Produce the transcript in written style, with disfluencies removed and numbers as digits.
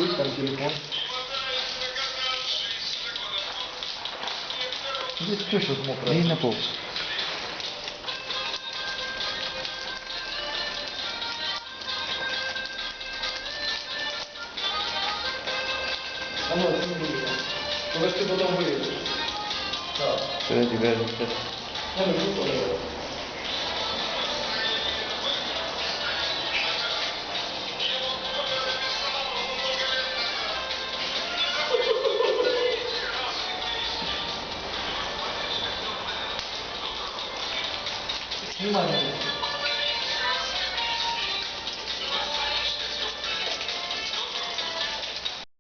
Пусть там телефон. Здесь что сейчас мокро? І на пол. А ну, это не будет. Ну, ты потом вырежешь. Да. Все, тебе же все. Ну, ну, ну, Внимание.